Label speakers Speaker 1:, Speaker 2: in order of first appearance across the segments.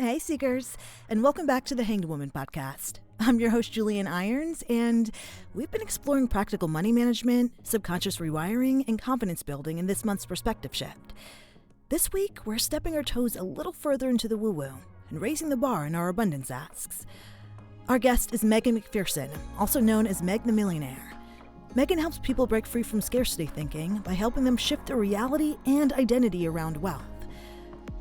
Speaker 1: Hey, Seekers, and welcome back to the Hanged Woman podcast. I'm your host, Julienne Irons, and we've been exploring practical money management, subconscious rewiring, and confidence building in this month's perspective shift. This week, we're stepping our toes a little further into the woo-woo and raising the bar in our abundance asks. Our guest is Megan Macpherson, also known as Meg the Millionaire. Megan helps people break free from scarcity thinking by helping them shift their reality and identity around wealth.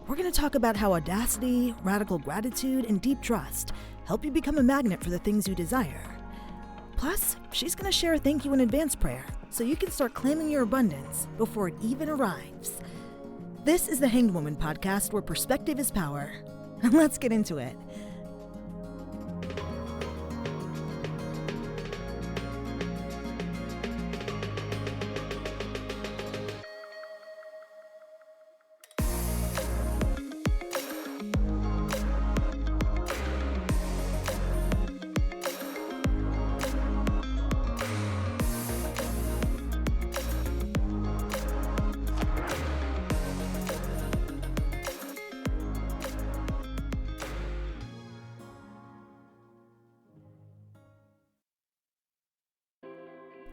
Speaker 1: We're going to talk about how audacity, radical gratitude, and deep trust help you become a magnet for the things you desire. Plus, she's going to share a thank you in advance prayer so you can start claiming your abundance before it even arrives. This is the Hanged Woman podcast where perspective is power. Let's get into it.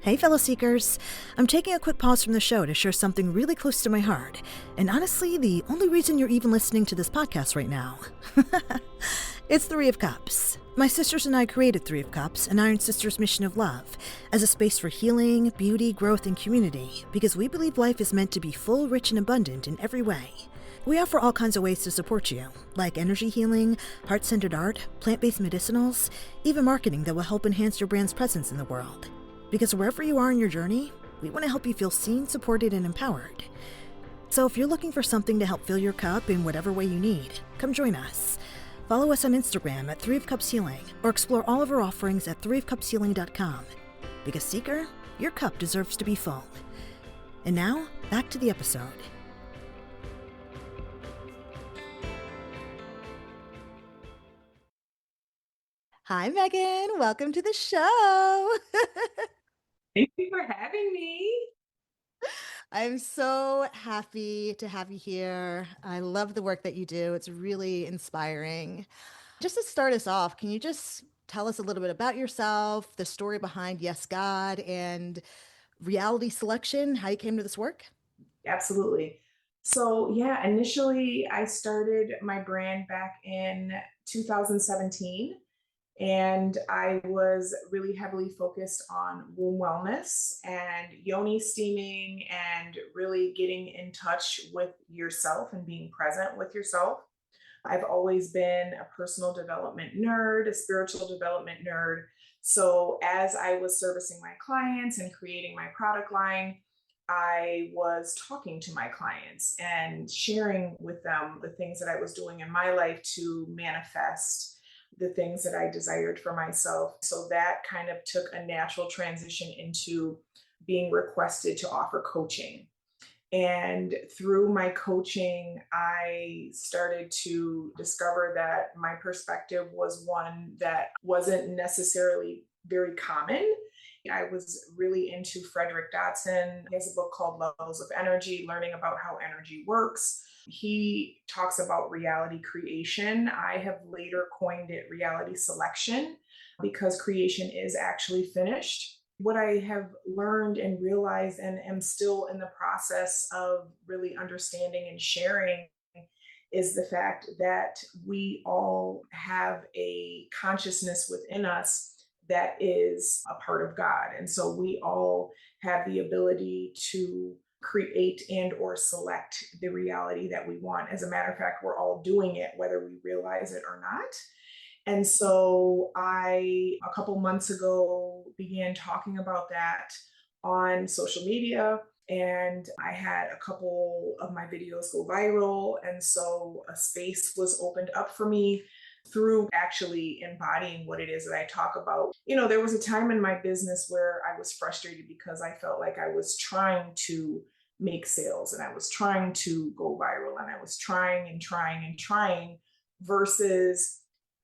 Speaker 1: Hey, fellow seekers. I'm taking a quick pause from the show to share something really close to my heart, and honestly, the only reason you're even listening to this podcast right now. It's Three of Cups. My sisters and I created Three of Cups, an Iron Sisters mission of love, as a space for healing, beauty, growth, and community, because we believe life is meant to be full, rich, and abundant in every way. We offer all kinds of ways to support you, like energy healing, heart-centered art, plant-based medicinals, even marketing that will help enhance your brand's presence in the world. Because wherever you are in your journey, we want to help you feel seen, supported, and empowered. So if you're looking for something to help fill your cup in whatever way you need, come join us. Follow us on Instagram at Three of Cups Healing, or explore all of our offerings at threeofcupshealing.com. Because Seeker, your cup deserves to be full. And now, back to the episode. Hi, Megan. Welcome to the show.
Speaker 2: Thank you for having me.
Speaker 1: I'm so happy to have you here. I love the work that you do. It's really inspiring. Just to start us off, can you just tell us a little bit about yourself, the story behind Yes God and reality selection, how you came to this work?
Speaker 2: Absolutely. So, yeah, initially I started my brand back in 2017, and I was really heavily focused on womb wellness and yoni steaming and really getting in touch with yourself and being present with yourself. I've always been a personal development nerd, a spiritual development nerd. So, as I was servicing my clients and creating my product line, I was talking to my clients and sharing with them the things that I was doing in my life to manifest the things that I desired for myself. So that kind of took a natural transition into being requested to offer coaching. And through my coaching, I started to discover that my perspective was one that wasn't necessarily very common. I was really into Frederick Dodson. He has a book called Levels of Energy, learning about how energy works. He talks about reality creation. I have later coined it reality selection because creation is actually finished. What I have learned and realized and am still in the process of really understanding and sharing is the fact that we all have a consciousness within us that is a part of God. And so we all have the ability to create and or select the reality that we want. As a matter of fact, we're all doing it, whether we realize it or not. And so a couple months ago, began talking about that on social media. And I had a couple of my videos go viral. And so a space was opened up for me through actually embodying what it is that I talk about. You know, there was a time in my business where I was frustrated because I felt like I was trying to make sales and I was trying to go viral and I was trying and trying and trying versus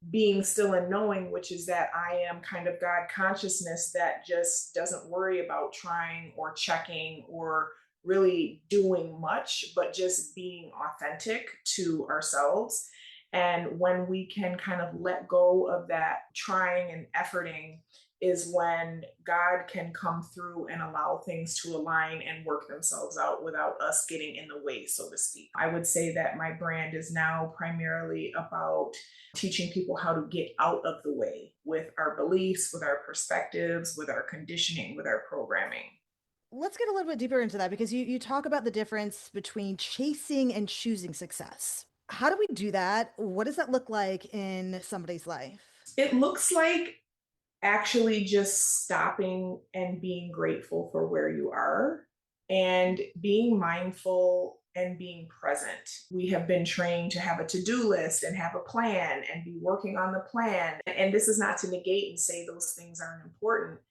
Speaker 2: being still in knowing, which is that I am kind of God consciousness that just doesn't worry about trying or checking or really doing much, but just being authentic to ourselves. And when we can kind of let go of that trying and efforting is when God can come through and allow things to align and work themselves out without us getting in the way, so to speak. I would say that my brand is now primarily about teaching people how to get out of the way with our beliefs, with our perspectives, with our conditioning, with our programming.
Speaker 1: Let's get a little bit deeper into that because you talk about the difference between chasing and choosing success. How do we do that? What does that look like in somebody's life?
Speaker 2: It looks like actually just stopping and being grateful for where you are and being mindful and being present. We have been trained to have a to-do list and have a plan and be working on the plan. And this is not to negate and say those things aren't important.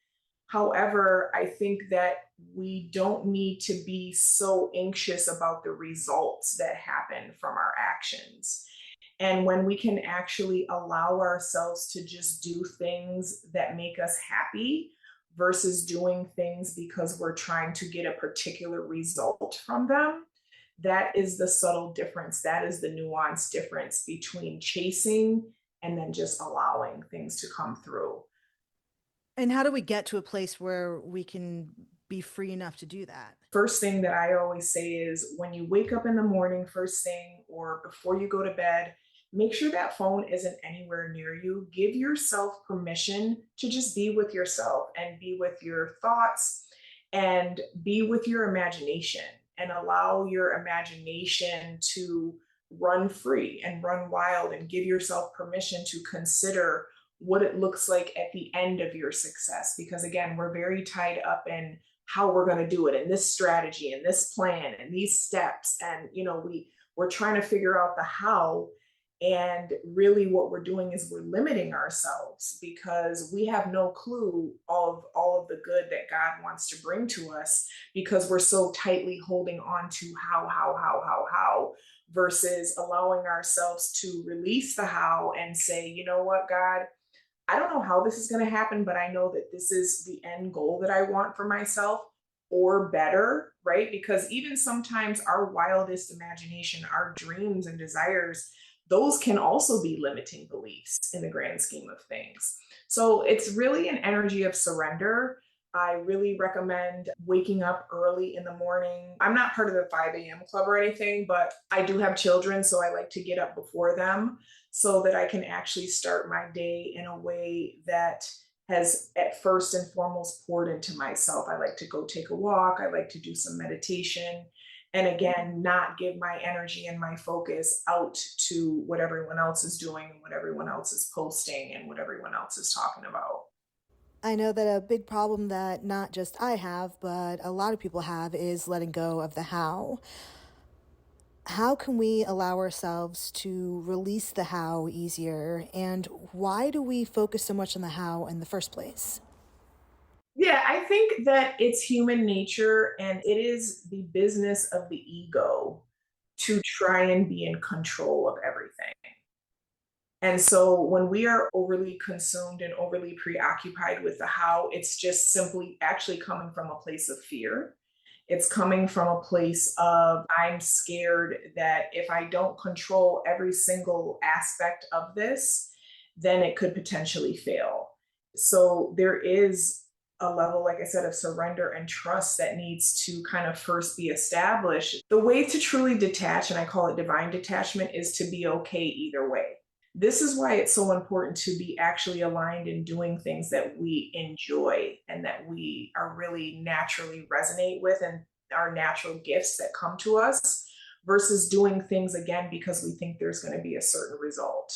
Speaker 2: However, I think that we don't need to be so anxious about the results that happen from our actions. And when we can actually allow ourselves to just do things that make us happy versus doing things because we're trying to get a particular result from them, that is the subtle difference. That is the nuanced difference between chasing and then just allowing things to come through.
Speaker 1: And how do we get to a place where we can be free enough to do that?
Speaker 2: First thing that I always say is when you wake up in the morning, first thing, or before you go to bed, make sure that phone isn't anywhere near you. Give yourself permission to just be with yourself and be with your thoughts and be with your imagination and allow your imagination to run free and run wild and give yourself permission to consider what it looks like at the end of your success. Because again, we're very tied up in how we're going to do it and this strategy and this plan and these steps. And, we're trying to figure out the how. And really what we're doing is we're limiting ourselves because we have no clue of all of the good that God wants to bring to us because we're so tightly holding on to how, versus allowing ourselves to release the how and say, you know what, God, I don't know how this is going to happen, but I know that this is the end goal that I want for myself or better, right? Because even sometimes our wildest imagination, our dreams and desires, those can also be limiting beliefs in the grand scheme of things. So it's really an energy of surrender. I really recommend waking up early in the morning. I'm not part of the 5 a.m. club or anything, but I do have children, so I like to get up before them so that I can actually start my day in a way that has at first and foremost poured into myself. I like to go take a walk. I like to do some meditation. And again, not give my energy and my focus out to what everyone else is doing and what everyone else is posting and what everyone else is talking about.
Speaker 1: I know that a big problem that not just I have, but a lot of people have is letting go of the how. How can we allow ourselves to release the how easier? And why do we focus so much on the how in the first place?
Speaker 2: Yeah, I think that it's human nature and it is the business of the ego to try and be in control of everything. And so when we are overly consumed and overly preoccupied with the how, it's just simply actually coming from a place of fear. It's coming from a place of I'm scared that if I don't control every single aspect of this, then it could potentially fail. So there is a level, like I said, of surrender and trust that needs to kind of first be established. The way to truly detach, and I call it divine detachment, is to be okay either way. This is why it's so important to be actually aligned in doing things that we enjoy and that we are really naturally resonate with and our natural gifts that come to us versus doing things again because we think there's going to be a certain result.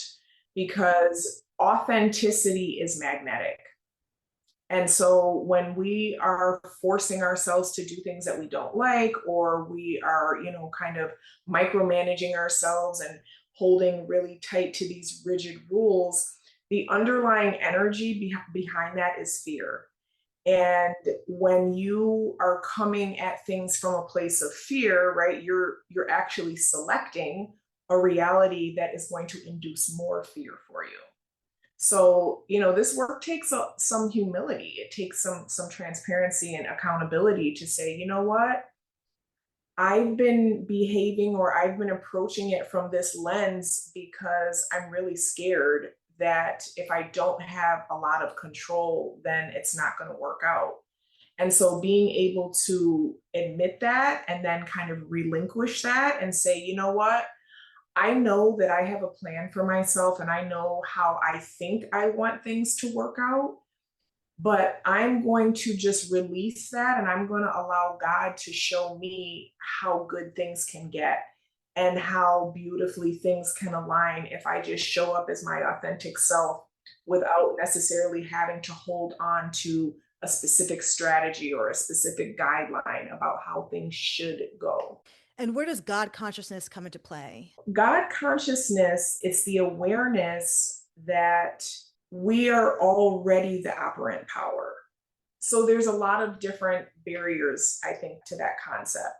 Speaker 2: Because authenticity is magnetic. And so when we are forcing ourselves to do things that we don't like, or we are, kind of micromanaging ourselves and holding really tight to these rigid rules, the underlying energy behind that is fear. And when you are coming at things from a place of fear, right, you're actually selecting a reality that is going to induce more fear for you. So, this work takes some humility. It takes some transparency and accountability to say, you know what? I've been behaving or I've been approaching it from this lens because I'm really scared that if I don't have a lot of control, then it's not going to work out. And so being able to admit that and then kind of relinquish that and say, you know what? I know that I have a plan for myself and I know how I think I want things to work out, but I'm going to just release that and I'm going to allow God to show me how good things can get and how beautifully things can align if I just show up as my authentic self without necessarily having to hold on to a specific strategy or a specific guideline about how things should go.
Speaker 1: And where does God consciousness come into play?
Speaker 2: God consciousness, it's the awareness that we are already the operant power. So there's a lot of different barriers, I think, to that concept.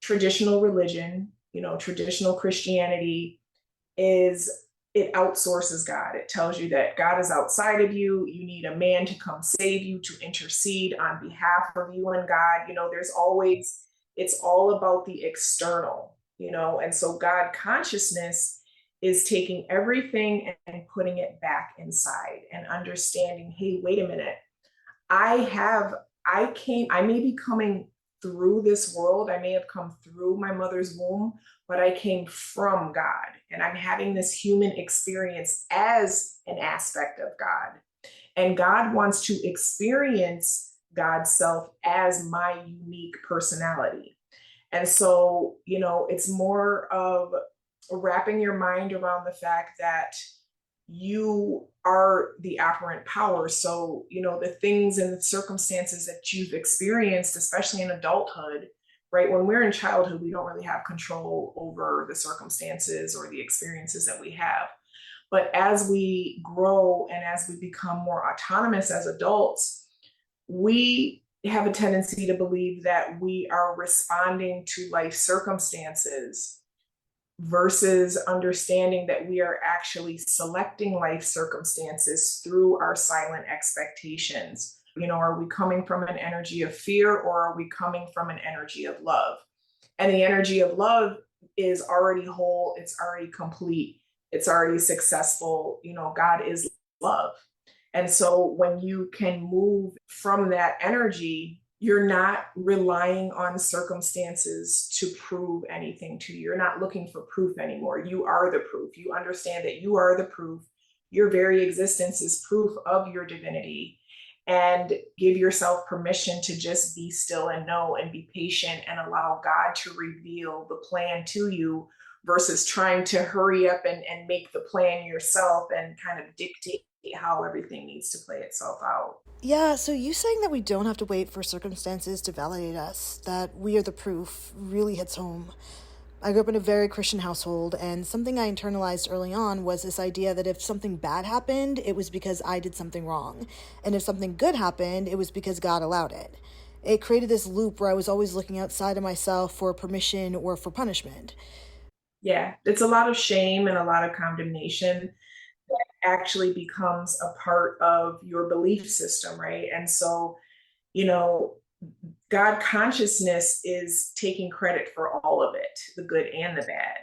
Speaker 2: Traditional religion, traditional Christianity is it outsources God. It tells you that God is outside of you. You need a man to come save you, to intercede on behalf of you and God. There's always, it's all about the external, and so God consciousness is taking everything and putting it back inside and understanding, hey, wait a minute. I have, I may be coming through this world. I may have come through my mother's womb, but I came from God and I'm having this human experience as an aspect of God. And God wants to experience God's self as my unique personality. And so, it's more of wrapping your mind around the fact that you are the operant power. So, the things and the circumstances that you've experienced, especially in adulthood, right? When we're in childhood, we don't really have control over the circumstances or the experiences that we have. But as we grow and as we become more autonomous as adults, we have a tendency to believe that we are responding to life circumstances versus understanding that we are actually selecting life circumstances through our silent expectations. Are we coming from an energy of fear or are we coming from an energy of love? And the energy of love is already whole, it's already complete, it's already successful. God is love. And so when you can move from that energy, you're not relying on circumstances to prove anything to you. You're not looking for proof anymore. You are the proof. You understand that you are the proof. Your very existence is proof of your divinity. And give yourself permission to just be still and know and be patient and allow God to reveal the plan to you versus trying to hurry up and make the plan yourself and kind of dictate how everything needs to play itself out.
Speaker 1: Yeah, so you saying that we don't have to wait for circumstances to validate us, that we are the proof, really hits home. I grew up in a very Christian household, and something I internalized early on was this idea that if something bad happened, it was because I did something wrong. And if something good happened, it was because God allowed it. It created this loop where I was always looking outside of myself for permission or for punishment.
Speaker 2: Yeah, it's a lot of shame and a lot of condemnation that actually becomes a part of your belief system, right? And so, you know, God consciousness is taking credit for all of it, the good and the bad.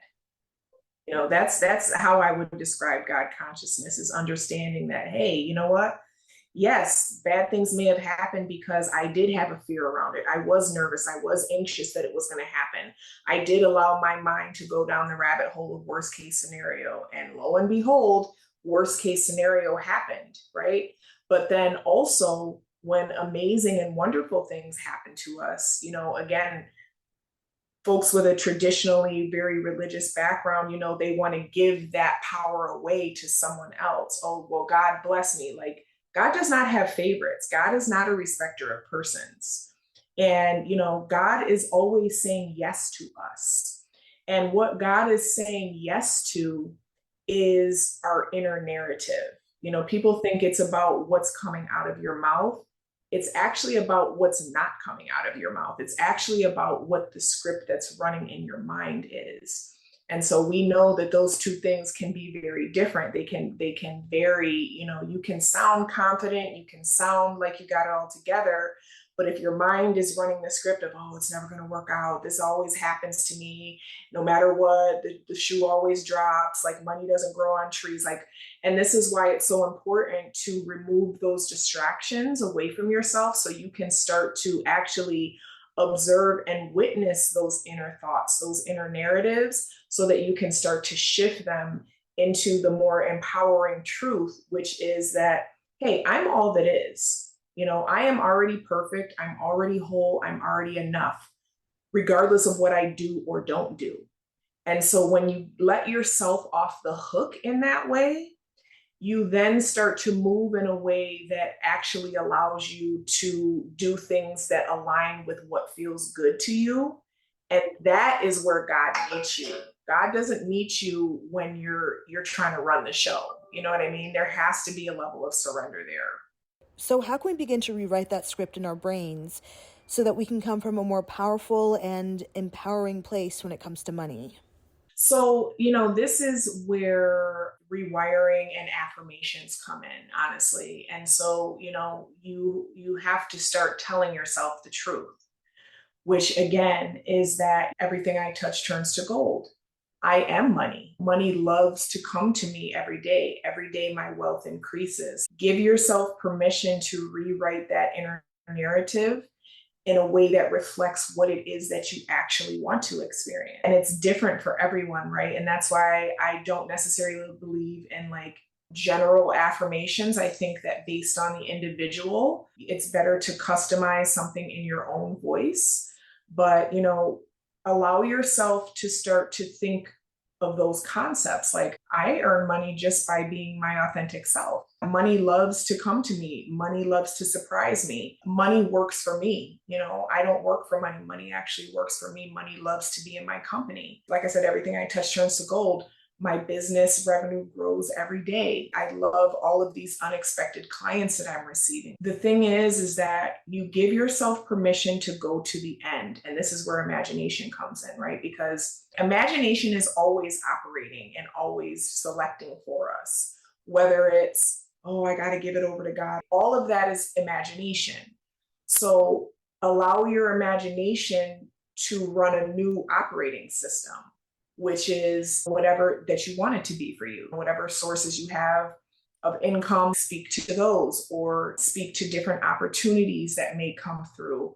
Speaker 2: That's how I would describe God consciousness, is understanding that, hey, you know what? Yes, bad things may have happened because I did have a fear around it. I was nervous. I was anxious that it was going to happen. I did allow my mind to go down the rabbit hole of worst case scenario. And lo and behold, worst case scenario happened, right? But then also, when amazing and wonderful things happen to us, again, folks with a traditionally very religious background, they want to give that power away to someone else. Oh, well, God bless me. Like, God does not have favorites. God is not a respecter of persons. And, God is always saying yes to us. And what God is saying yes to is our inner narrative. People think it's about what's coming out of your mouth. It's actually about what's not coming out of your mouth. It's actually about what the script that's running in your mind is. And so we know that those two things can be very different. They can vary. You can sound confident, you can sound like you got it all together, But if your mind is running the script of, oh, it's never going to work out, this always happens to me, no matter what, the shoe always drops, like money doesn't grow on trees, like, and this is why it's so important to remove those distractions away from yourself so you can start to actually observe and witness those inner thoughts, those inner narratives, so that you can start to shift them into the more empowering truth, which is that, hey, I'm all that is. I am already perfect. I'm already whole. I'm already enough, regardless of what I do or don't do. And so when you let yourself off the hook in that way, you then start to move in a way that actually allows you to do things that align with what feels good to you. And that is where God meets you. God doesn't meet you when you're trying to run the show. You know what I mean? There has to be a level of surrender there.
Speaker 1: So, how can we begin to rewrite that script in our brains so that we can come from a more powerful and empowering place when it comes to money?
Speaker 2: So, this is where rewiring and affirmations come in, honestly. And so, you have to start telling yourself the truth, which again is that everything I touch turns to gold. I am money. Money loves to come to me every day. Every day, my wealth increases. Give yourself permission to rewrite that inner narrative in a way that reflects what it is that you actually want to experience. And it's different for everyone, right? And that's why I don't necessarily believe in like general affirmations. I think that based on the individual, it's better to customize something in your own voice. But, allow yourself to start to think of those concepts. Like, I earn money just by being my authentic self. Money loves to come to me. Money loves to surprise me. Money works for me. I don't work for money. Money actually works for me. Money loves to be in my company. Like I said, everything I touch turns to gold. My business revenue grows every day. I love all of these unexpected clients that I'm receiving. The thing is that you give yourself permission to go to the end. And this is where imagination comes in, right? Because imagination is always operating and always selecting for us, whether it's, oh, I got to give it over to God. All of that is imagination. So allow your imagination to run a new operating system, which is whatever that you want it to be for you. Whatever sources you have of income, speak to those or speak to different opportunities that may come through.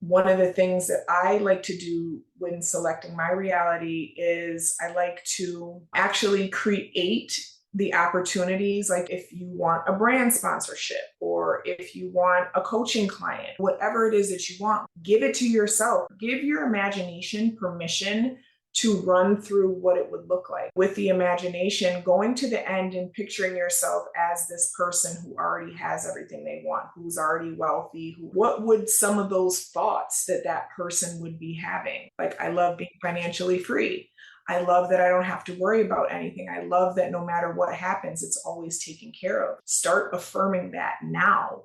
Speaker 2: One of the things that I like to do when selecting my reality is I like to actually create the opportunities. Like, if you want a brand sponsorship or if you want a coaching client, whatever it is that you want, give it to yourself. Give your imagination permission to run through what it would look like. With the imagination, going to the end and picturing yourself as this person who already has everything they want, who's already wealthy. What would some of those thoughts that person would be having? Like, I love being financially free. I love that I don't have to worry about anything. I love that no matter what happens, it's always taken care of. Start affirming that now.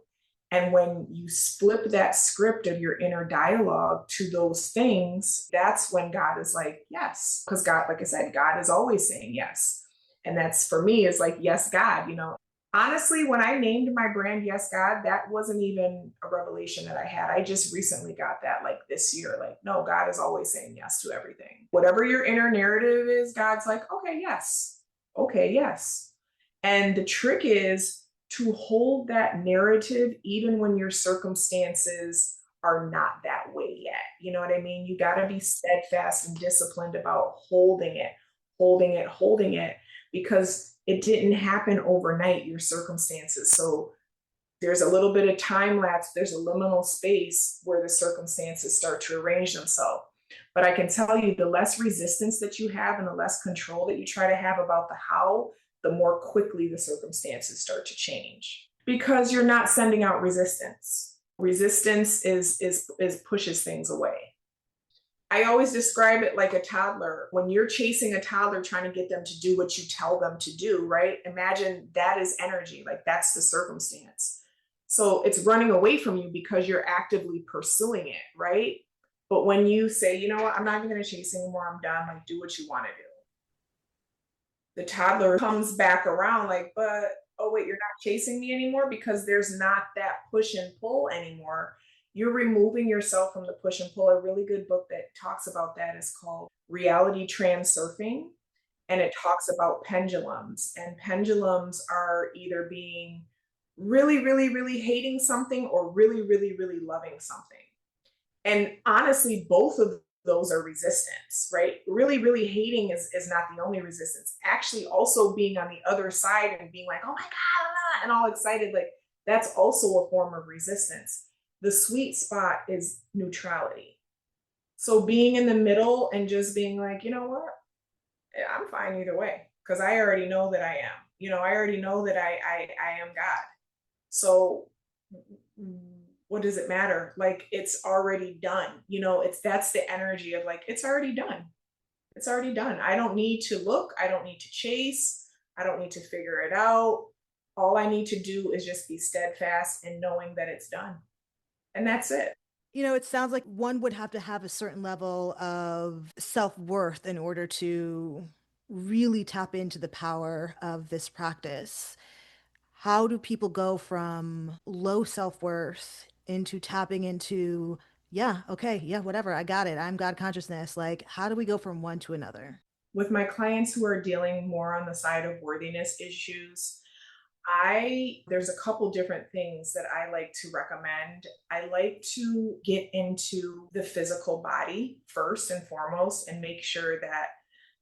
Speaker 2: And when you flip that script of your inner dialogue to those things, that's when God is like, yes. Because God, like I said, God is always saying yes. And that's, for me, is like, yes, God. Honestly, when I named my brand Yes, God, that wasn't even a revelation that I had. I just recently got that, like, this year. Like, no, God is always saying yes to everything. Whatever your inner narrative is, God's like, okay, yes. Okay, yes. And the trick is to hold that narrative even when your circumstances are not that way yet. You know what I mean? You got to be steadfast and disciplined about holding it, holding it, holding it, because it didn't happen overnight, your circumstances. So there's a little bit of time lapse, there's a liminal space where the circumstances start to arrange themselves. But I can tell you, the less resistance that you have and the less control that you try to have about the how, the more quickly the circumstances start to change, because you're not sending out resistance. Resistance is pushes things away. I always describe it like a toddler. When you're chasing a toddler, trying to get them to do what you tell them to do, right? Imagine that is energy, like that's the circumstance. So it's running away from you because you're actively pursuing it, right? But when you say, you know what, I'm not even going to chase anymore, I'm done, like, do what you want to do, the toddler comes back around like, but, oh wait, you're not chasing me anymore, because there's not that push and pull anymore. You're removing yourself from the push and pull. A really good book that talks about that is called Reality Transurfing. And it talks about pendulums. And pendulums are either being really, really, really hating something or really, really, really loving something. And honestly, both of those are resistance, right? Really, really hating is not the only resistance. Actually, also being on the other side and being like, oh my God, and all excited, like that's also a form of resistance. The sweet spot is neutrality. So being in the middle and just being like, you know what? I'm fine either way because I already know that I am. I already know that I am God. So what does it matter? Like it's already done. That's the energy of like it's already done. It's already done. I don't need to look. I don't need to chase. I don't need to figure it out. All I need to do is just be steadfast in knowing that it's done. And that's it.
Speaker 1: It sounds like one would have to have a certain level of self-worth in order to really tap into the power of this practice. How do people go from low self-worth into tapping into, yeah, okay, yeah, whatever, I got it, I'm God consciousness? Like, how do we go from one to another?
Speaker 2: With my clients who are dealing more on the side of worthiness issues, there's a couple different things that I like to recommend. I like to get into the physical body first and foremost and make sure that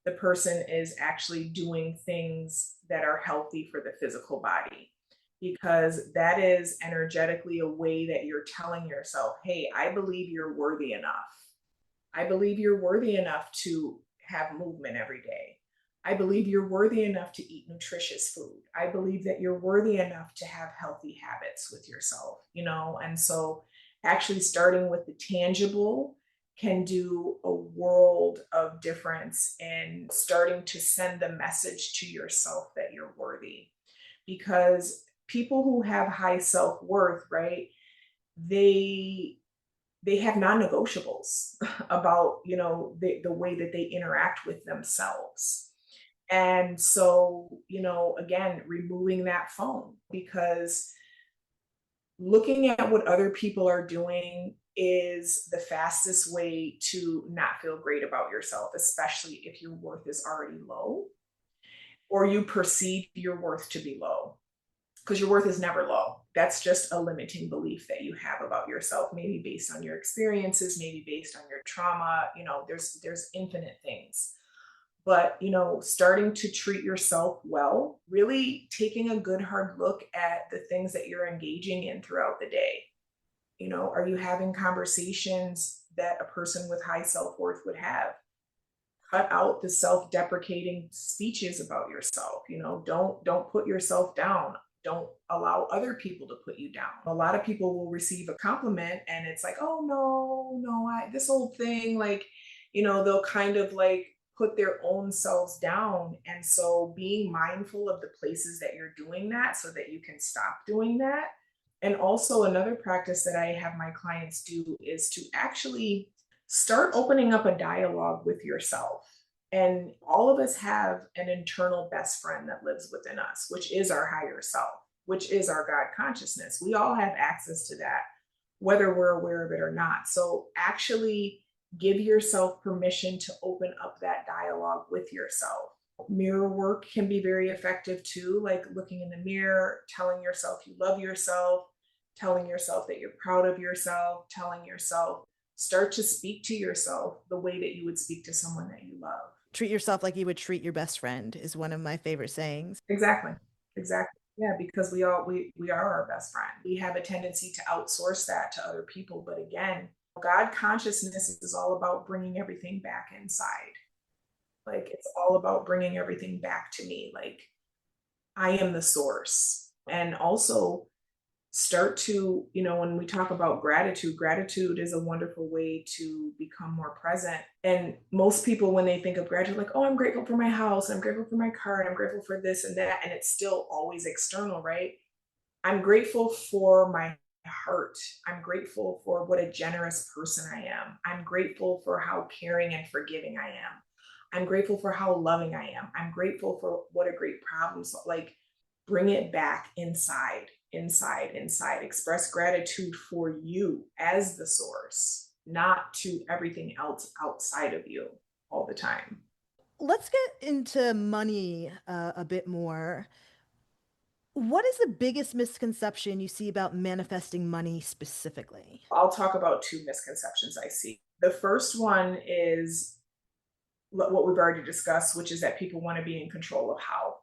Speaker 2: the person is actually doing things that are healthy for the physical body, because that is energetically a way that you're telling yourself, hey, I believe you're worthy enough. I believe you're worthy enough to have movement every day. I believe you're worthy enough to eat nutritious food. I believe that you're worthy enough to have healthy habits with yourself. And so actually starting with the tangible can do a world of difference in starting to send the message to yourself that you're worthy. Because people who have high self-worth, right, they have non-negotiables about the way that they interact with themselves. And so again, removing that phone, because looking at what other people are doing is the fastest way to not feel great about yourself, especially if your worth is already low or you perceive your worth to be low, because your worth is never low. That's just a limiting belief that you have about yourself, maybe based on your experiences, maybe based on your trauma. There's infinite things. But starting to treat yourself well, really taking a good hard look at the things that you're engaging in throughout the day. Are you having conversations that a person with high self-worth would have? Cut out the self-deprecating speeches about yourself. Don't put yourself down. Don't allow other people to put you down. A lot of people will receive a compliment and it's like, oh no, this old thing, like, they'll kind of like put their own selves down. And so being mindful of the places that you're doing that so that you can stop doing that. And also another practice that I have my clients do is to actually start opening up a dialogue with yourself. And all of us have an internal best friend that lives within us, which is our higher self, which is our God consciousness. We all have access to that, whether we're aware of it or not. So actually give yourself permission to open up that dialogue with yourself. Mirror work can be very effective too, like looking in the mirror, telling yourself you love yourself, telling yourself that you're proud of yourself, telling yourself, start to speak to yourself the way that you would speak to someone that you love.
Speaker 1: Treat yourself like you would treat your best friend is one of my favorite sayings.
Speaker 2: Exactly. Exactly. Yeah, because we are our best friend. We have a tendency to outsource that to other people. But again, God consciousness is all about bringing everything back inside. Like it's all about bringing everything back to me. Like I am the source. And also start to, when we talk about gratitude is a wonderful way to become more present. And most people, when they think of gratitude, like, oh, I'm grateful for my house, I'm grateful for my car, and I'm grateful for this and that. And it's still always external, right? I'm grateful for my heart. I'm grateful for what a generous person I am. I'm grateful for how caring and forgiving I am. I'm grateful for how loving I am. I'm grateful for what a great problem. So, like, bring it back inside. inside. Express gratitude for you as the source, not to everything else outside of you all the time.
Speaker 1: Let's get into money a bit more. What is the biggest misconception you see about manifesting money specifically?
Speaker 2: I'll talk about two misconceptions I see. The first one is what we've already discussed, which is that people want to be in control of how.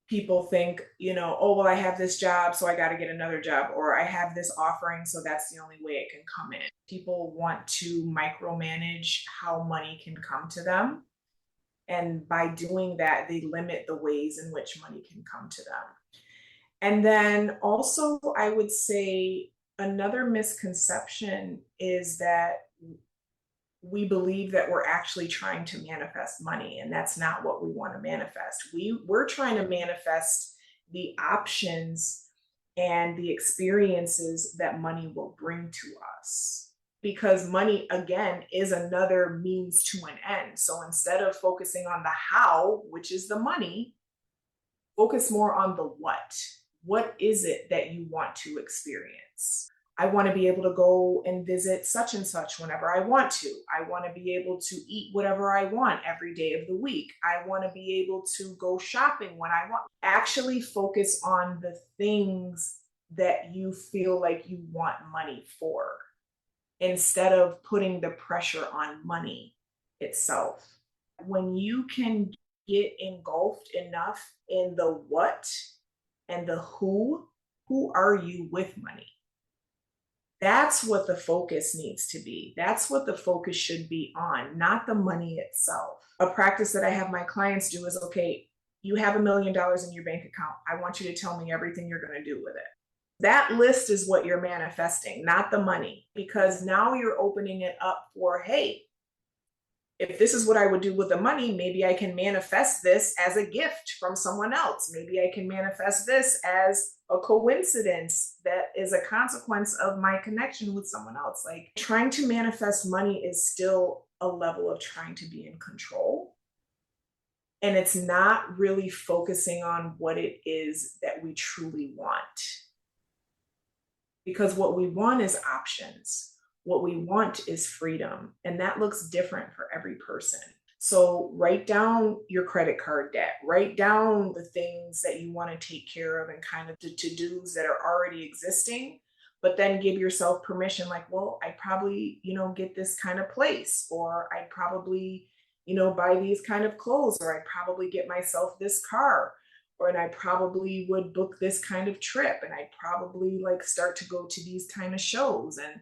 Speaker 2: People think, oh, well, I have this job, so I got to get another job, or I have this offering, so that's the only way it can come in. People want to micromanage how money can come to them. And by doing that, they limit the ways in which money can come to them. And then also, I would say another misconception is that we believe that we're actually trying to manifest money, and that's not what we want to manifest. We're trying to manifest the options and the experiences that money will bring to us, because money, again, is another means to an end. So instead of focusing on the how, which is the money, focus more on the what. What is it that you want to experience? I want to be able to go and visit such and such whenever I want to. I want to be able to eat whatever I want every day of the week. I want to be able to go shopping when I want. Actually focus on the things that you feel like you want money for, instead of putting the pressure on money itself. When you can get engulfed enough in the what and the who are you with money? That's what the focus needs to be. That's what the focus should be on, not the money itself. A practice that I have my clients do is, okay, you have $1 million in your bank account. I want you to tell me everything you're going to do with it. That list is what you're manifesting, not the money, because now you're opening it up for, hey, if this is what I would do with the money, maybe I can manifest this as a gift from someone else. Maybe I can manifest this as a coincidence that is a consequence of my connection with someone else. Like, trying to manifest money is still a level of trying to be in control. And it's not really focusing on what it is that we truly want. Because what we want is options. What we want is freedom, and that looks different for every person. So write down your credit card debt, write down the things that you want to take care of and kind of the to-dos that are already existing, but then give yourself permission, like, well, I'd probably, get this kind of place, or I'd probably, buy these kind of clothes, or I'd probably get myself this car, and I probably would book this kind of trip, and I'd probably start to go to these kind of shows. And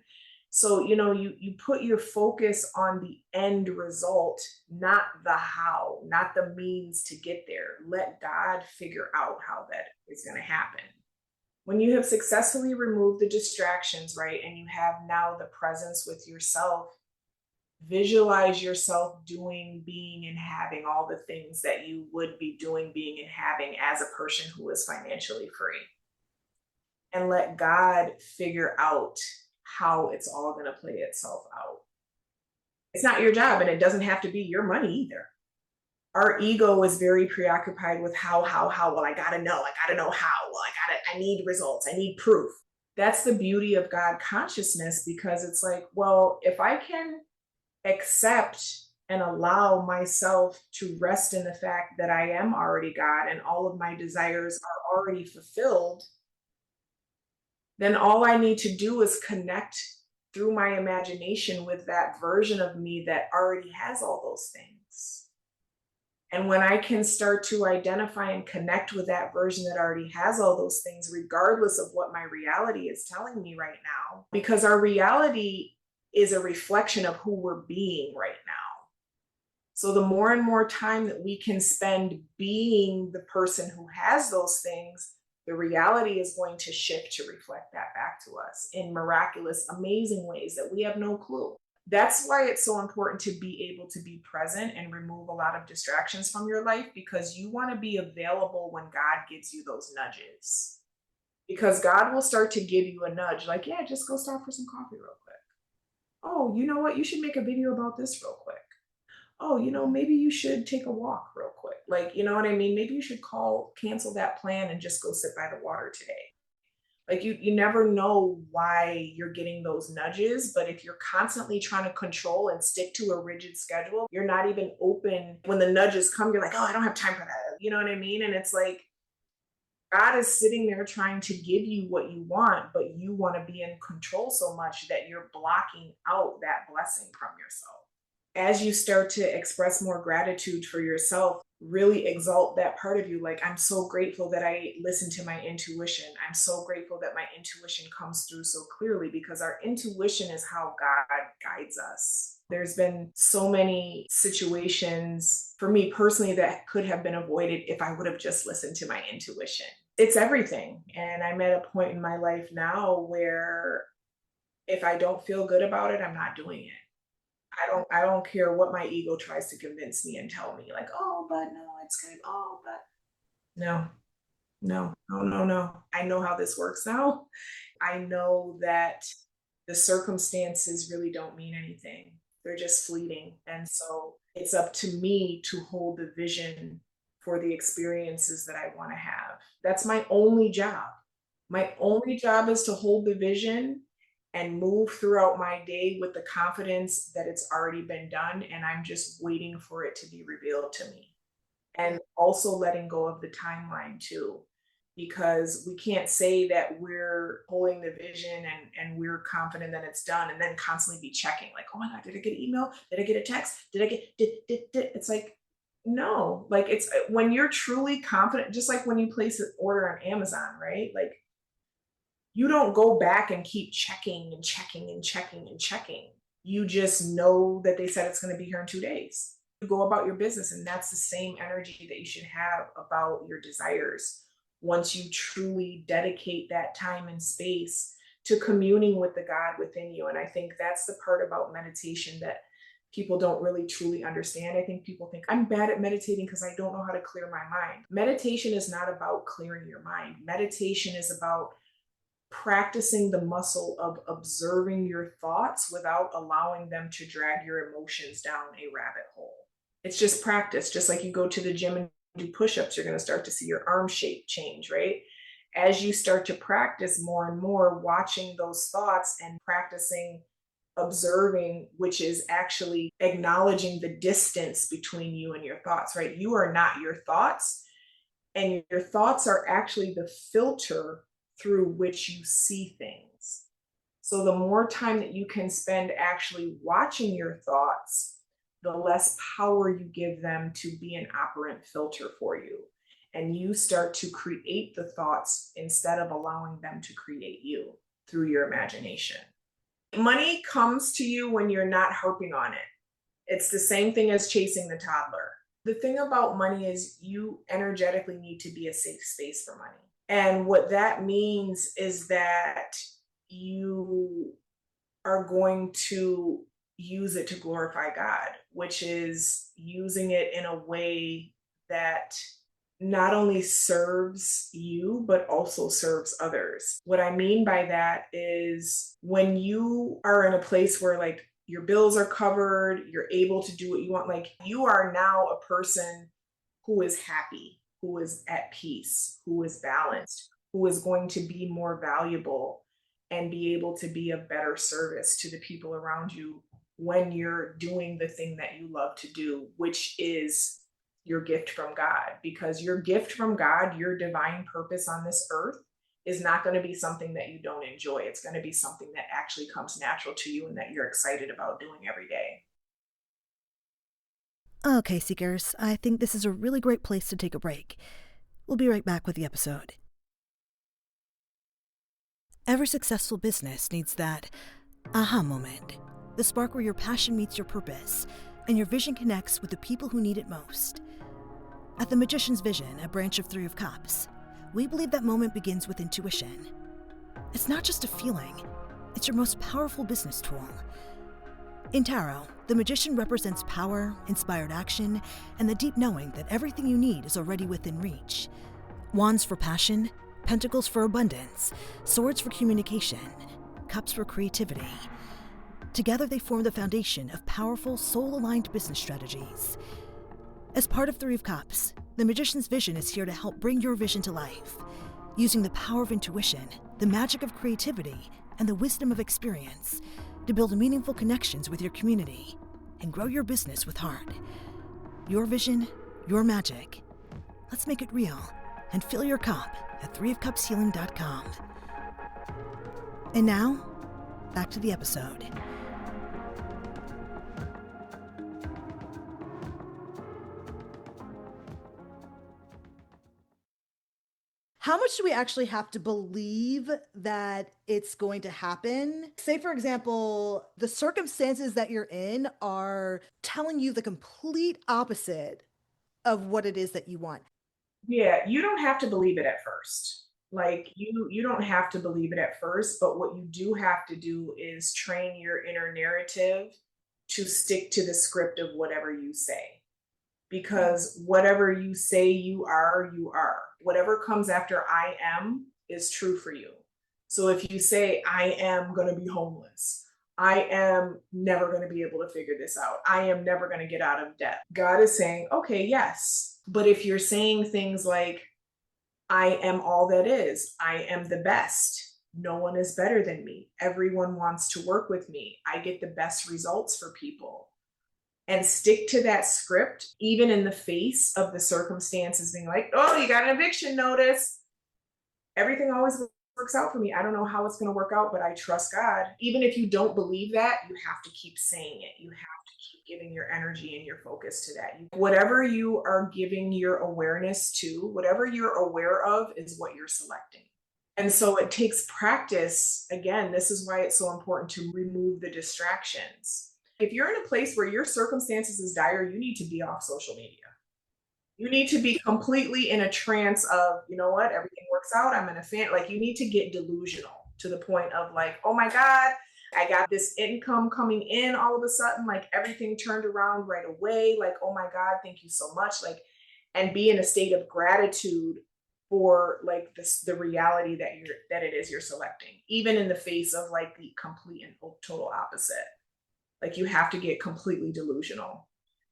Speaker 2: so, you put your focus on the end result, not the how, not the means to get there. Let God figure out how that is going to happen. When you have successfully removed the distractions, right, and you have now the presence with yourself, visualize yourself doing, being, and having all the things that you would be doing, being, and having as a person who is financially free. And let God figure out how it's all going to play itself out. It's not your job, and it doesn't have to be your money either. Our ego is very preoccupied with how. Well, I gotta know how. Well, I need results. I need proof. That's the beauty of God consciousness, because it's like, well, if I can accept and allow myself to rest in the fact that I am already God and all of my desires are already fulfilled, then all I need to do is connect through my imagination with that version of me that already has all those things. And when I can start to identify and connect with that version that already has all those things, regardless of what my reality is telling me right now, because our reality is a reflection of who we're being right now. So the more and more time that we can spend being the person who has those things, the reality is going to shift to reflect that back to us in miraculous, amazing ways that we have no clue. That's why it's so important to be able to be present and remove a lot of distractions from your life, because you want to be available when God gives you those nudges. Because God will start to give you a nudge, like, yeah, just go stop for some coffee real quick. Oh, you know what? You should make a video about this real quick. oh, maybe you should take a walk real quick. Like, you know what I mean? Maybe you should cancel that plan and just go sit by the water today. Like you never know why you're getting those nudges, but if you're constantly trying to control and stick to a rigid schedule, you're not even open when the nudges come. You're like, oh, I don't have time for that. You know what I mean? And it's like God is sitting there trying to give you what you want, but you want to be in control so much that you're blocking out that blessing from yourself. As you start to express more gratitude for yourself, really exalt that part of you. Like, I'm so grateful that I listen to my intuition. I'm so grateful that my intuition comes through so clearly, because our intuition is how God guides us. There's been so many situations for me personally that could have been avoided if I would have just listened to my intuition. It's everything. And I'm at a point in my life now where if I don't feel good about it, I'm not doing it. I don't care what my ego tries to convince me and tell me, like, oh, but no, it's good. Oh, but no, no, no, no, no. I know how this works now. I know that the circumstances really don't mean anything. They're just fleeting. And so it's up to me to hold the vision for the experiences that I want to have. That's my only job. My only job is to hold the vision and move throughout my day with the confidence that it's already been done, and I'm just waiting for it to be revealed to me. And also letting go of the timeline too, because we can't say that we're holding the vision and we're confident that it's done and then constantly be checking, like, oh my God, did I get an email? Did I get a text? Did I get, did. It's like, no, like it's when you're truly confident, just like when you place an order on Amazon, right? Like, you don't go back and keep checking and checking and checking and checking. You just know that they said it's going to be here in 2 days. You go about your business, and that's the same energy that you should have about your desires. Once you truly dedicate that time and space to communing with the God within you. And I think that's the part about meditation that people don't really truly understand. I think people think I'm bad at meditating because I don't know how to clear my mind. Meditation is not about clearing your mind. Meditation is about practicing the muscle of observing your thoughts without allowing them to drag your emotions down a rabbit hole. It's just practice. Just like you go to the gym and do push-ups, you're going to start to see your arm shape change, right? As you start to practice more and more, watching those thoughts and practicing observing, which is actually acknowledging the distance between you and your thoughts, right? You are not your thoughts, and your thoughts are actually the filter through which you see things. So the more time that you can spend actually watching your thoughts, the less power you give them to be an operant filter for you. And you start to create the thoughts instead of allowing them to create you through your imagination. Money comes to you when you're not harping on it. It's the same thing as chasing the toddler. The thing about money is you energetically need to be a safe space for money. And what that means is that you are going to use it to glorify God, which is using it in a way that not only serves you, but also serves others. What I mean by that is when you are in a place where like your bills are covered, you're able to do what you want, like you are now a person who is happy, who is at peace, who is balanced, who is going to be more valuable and be able to be of better service to the people around you when you're doing the thing that you love to do, which is your gift from God. Because your gift from God, your divine purpose on this earth, is not going to be something that you don't enjoy. It's going to be something that actually comes natural to you and that you're excited about doing every day.
Speaker 1: Okay, Seekers, I think this is a really great place to take a break. We'll be right back with the episode. Every successful business needs that aha moment, the spark where your passion meets your purpose and your vision connects with the people who need it most. At The Magician's Vision, a branch of Three of Cups, we believe that moment begins with intuition. It's not just a feeling, it's your most powerful business tool. In tarot, the magician represents power, inspired action, and the deep knowing that everything you need is already within reach. Wands for passion, pentacles for abundance, swords for communication, cups for creativity. Together, they form the foundation of powerful, soul-aligned business strategies. As part of Three of Cups, the Magician's vision is here to help bring your vision to life, using the power of intuition, the magic of creativity, and the wisdom of experience to build meaningful connections with your community and grow your business with heart. Your vision, your magic. Let's make it real and fill your cup at threeofcupshealing.com. And now, back to the episode. How much do we actually have to believe that it's going to happen? Say, for example, the circumstances that you're in are telling you the complete opposite of what it is that you want.
Speaker 2: Yeah, you don't have to believe it at first. Like you don't have to believe it at first, but what you do have to do is train your inner narrative to stick to the script of whatever you say. Because whatever you say you are, you are. Whatever comes after I am is true for you. So if you say, I am going to be homeless, I am never going to be able to figure this out, I am never going to get out of debt, God is saying, okay, yes. But if you're saying things like, I am all that is, I am the best, no one is better than me, everyone wants to work with me, I get the best results for people, and stick to that script, even in the face of the circumstances being like, oh, you got an eviction notice. Everything always works out for me. I don't know how it's going to work out, but I trust God. Even if you don't believe that, you have to keep saying it. You have to keep giving your energy and your focus to that. Whatever you are giving your awareness to, whatever you're aware of is what you're selecting. And so it takes practice. Again, this is why it's so important to remove the distractions. If you're in a place where your circumstances is dire, you need to be off social media. You need to be completely in a trance of, you know what, everything works out, I'm in a fan. Like, you need to get delusional to the point of like, oh my God, I got this income coming in all of a sudden, like everything turned around right away. Like, oh my God, thank you so much. Like, and be in a state of gratitude for like this, the reality that it is you're selecting, even in the face of like the complete and total opposite. Like, you have to get completely delusional.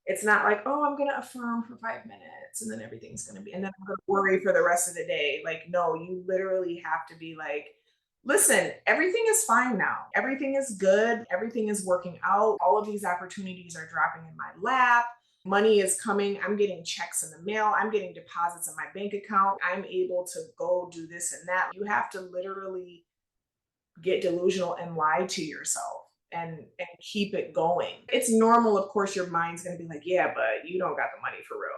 Speaker 2: It's not like, oh, I'm going to affirm for 5 minutes and then everything's going to be, and then I'm going to worry for the rest of the day. Like, no, you literally have to be like, listen, everything is fine now. Everything is good. Everything is working out. All of these opportunities are dropping in my lap. Money is coming. I'm getting checks in the mail. I'm getting deposits in my bank account. I'm able to go do this and that. You have to literally get delusional and lie to yourself. And keep it going. It's normal, of course, your mind's going to be like, yeah, but you don't got the money for real.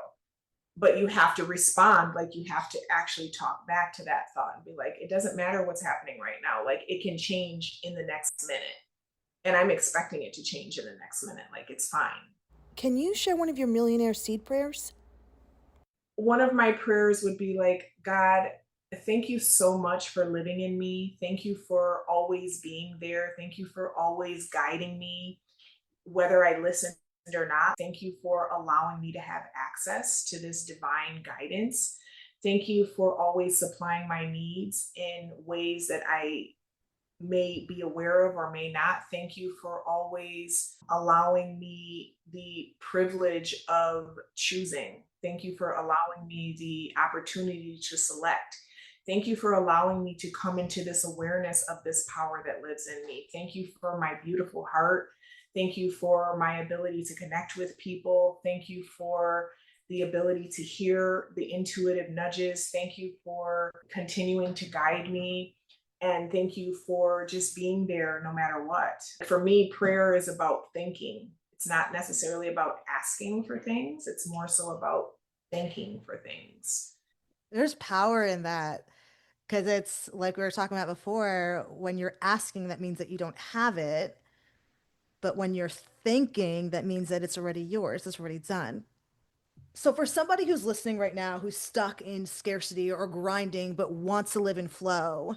Speaker 2: But you have to respond, like you have to actually talk back to that thought and be like, it doesn't matter what's happening right now. Like, it can change in the next minute. And I'm expecting it to change in the next minute. Like, it's fine.
Speaker 1: Can you share one of your millionaire seed prayers?
Speaker 2: One of my prayers would be like, God, thank you so much for living in me. Thank you for always being there. Thank you for always guiding me, whether I listened or not. Thank you for allowing me to have access to this divine guidance. Thank you for always supplying my needs in ways that I may be aware of or may not. Thank you for always allowing me the privilege of choosing. Thank you for allowing me the opportunity to select. Thank you for allowing me to come into this awareness of this power that lives in me. Thank you for my beautiful heart. Thank you for my ability to connect with people. Thank you for the ability to hear the intuitive nudges. Thank you for continuing to guide me. And thank you for just being there no matter what. For me, prayer is about thinking. It's not necessarily about asking for things. It's more so about thanking for things.
Speaker 1: There's power in that, because it's like we were talking about before, when you're asking, that means that you don't have it. But when you're thinking, that means that it's already yours, it's already done. So, for somebody who's listening right now, who's stuck in scarcity or grinding but wants to live in flow,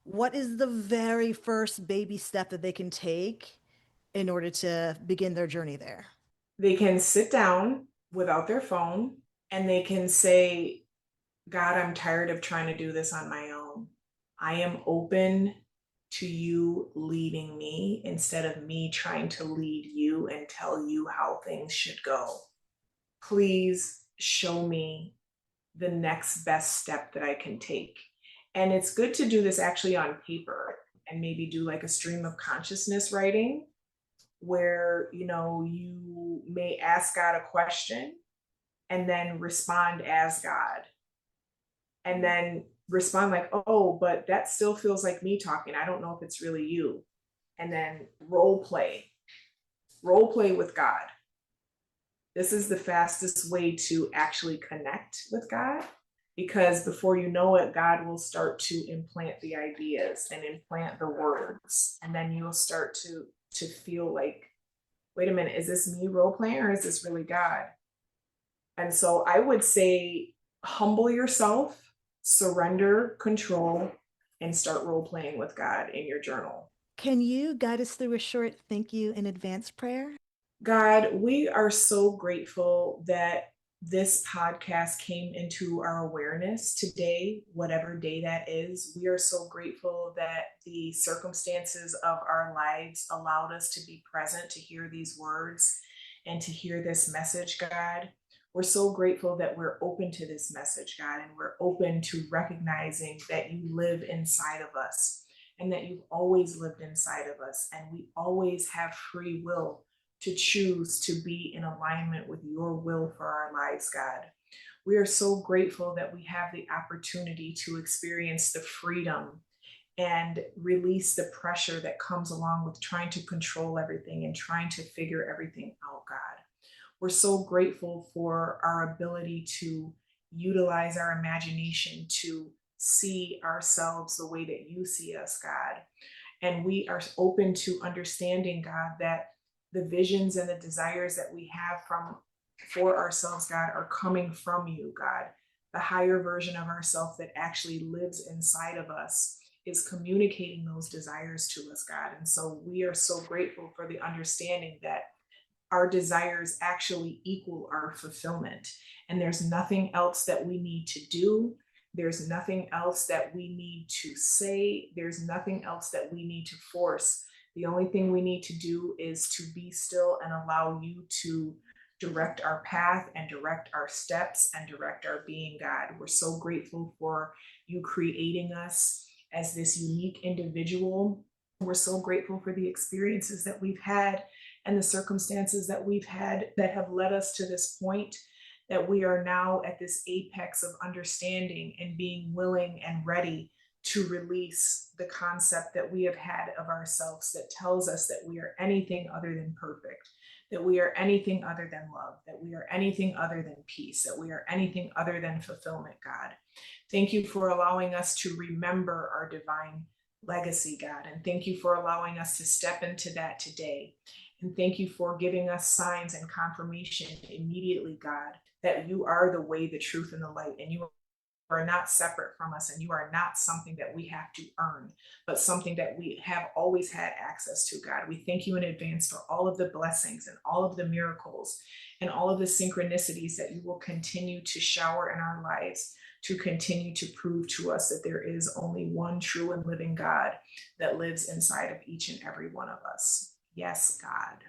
Speaker 1: what is the very first baby step that they can take in order to begin their journey there?
Speaker 2: They can sit down without their phone and they can say, God, I'm tired of trying to do this on my own. I am open to you leading me instead of me trying to lead you and tell you how things should go. Please show me the next best step that I can take. And it's good to do this actually on paper and maybe do like a stream of consciousness writing where, you may ask God a question and then respond as God. And then respond like, oh, but that still feels like me talking. I don't know if it's really you. And then role play with God. This is the fastest way to actually connect with God, because before you know it, God will start to implant the ideas and implant the words. And then you'll start to feel like, wait a minute, is this me role playing or is this really God? And so I would say humble yourself, surrender control, and start role playing with God in your journal.
Speaker 1: Can you guide us through a short thank you in advance prayer?
Speaker 2: God, we are so grateful that this podcast came into our awareness today, whatever day that is. We are so grateful that the circumstances of our lives allowed us to be present, to hear these words and to hear this message, God. We're so grateful that we're open to this message, God, and we're open to recognizing that you live inside of us and that you've always lived inside of us, and we always have free will to choose to be in alignment with your will for our lives, God. We are so grateful that we have the opportunity to experience the freedom and release the pressure that comes along with trying to control everything and trying to figure everything out, God. We're so grateful for our ability to utilize our imagination to see ourselves the way that you see us, God. And we are open to understanding, God, that the visions and the desires that we have for ourselves, God, are coming from you, God. The higher version of ourselves that actually lives inside of us is communicating those desires to us, God. And so we are so grateful for the understanding that our desires actually equal our fulfillment. And there's nothing else that we need to do. There's nothing else that we need to say. There's nothing else that we need to force. The only thing we need to do is to be still and allow you to direct our path and direct our steps and direct our being, God. We're so grateful for you creating us as this unique individual. We're so grateful for the experiences that we've had and the circumstances that we've had that have led us to this point, that we are now at this apex of understanding and being willing and ready to release the concept that we have had of ourselves that tells us that we are anything other than perfect, that we are anything other than love, that we are anything other than peace, that we are anything other than fulfillment, God. Thank you for allowing us to remember our divine legacy, God. And thank you for allowing us to step into that today. And thank you for giving us signs and confirmation immediately, God, that you are the way, the truth, and the light, and you are not separate from us, and you are not something that we have to earn, but something that we have always had access to, God. We thank you in advance for all of the blessings and all of the miracles and all of the synchronicities that you will continue to shower in our lives, to continue to prove to us that there is only one true and living God that lives inside of each and every one of us. Yes, God.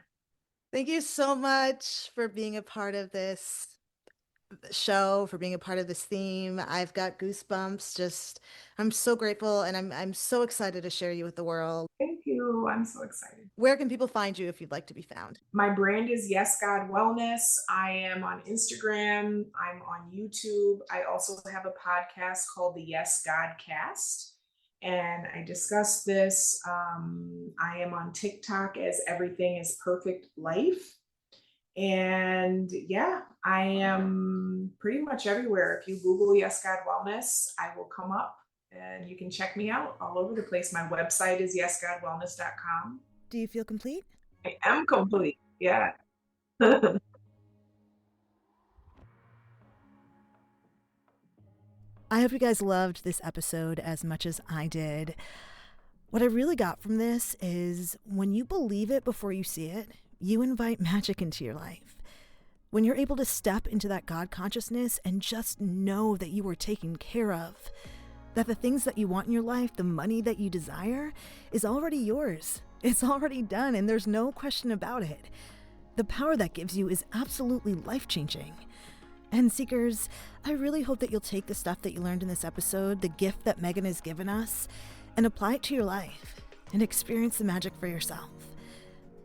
Speaker 1: Thank you so much for being a part of this show, for being a part of this theme. I've got goosebumps. I'm so grateful, and I'm so excited to share you with the world.
Speaker 2: Thank you. I'm so excited.
Speaker 1: Where can people find you if you'd like to be found?
Speaker 2: My brand is Yes God Wellness. I am on Instagram. I'm on YouTube. I also have a podcast called the Yes God Cast, and I discuss this. I am on TikTok as Everything is Perfect Life. And yeah, I am pretty much everywhere. If you Google Yes God Wellness, I will come up and you can check me out all over the place. My website is yesgodwellness.com.
Speaker 1: Do you feel complete?
Speaker 2: I am complete. Yeah.
Speaker 1: I hope you guys loved this episode as much as I did. What I really got from this is when you believe it before you see it, you invite magic into your life. When you're able to step into that God consciousness and just know that you are taken care of, that the things that you want in your life, the money that you desire, is already yours. It's already done, and there's no question about it. The power that gives you is absolutely life-changing. And Seekers, I really hope that you'll take the stuff that you learned in this episode, the gift that Megan has given us, and apply it to your life and experience the magic for yourself.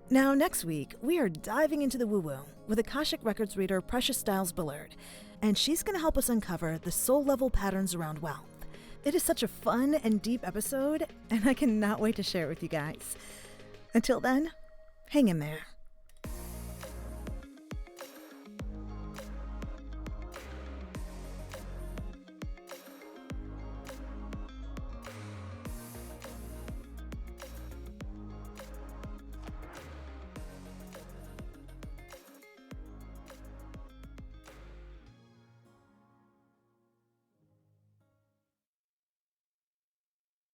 Speaker 1: Now, next week, we are diving into the woo-woo with Akashic Records reader Precious Styles Bullard, and she's going to help us uncover the soul-level patterns around wealth. It is such a fun and deep episode, and I cannot wait to share it with you guys. Until then, hang in there.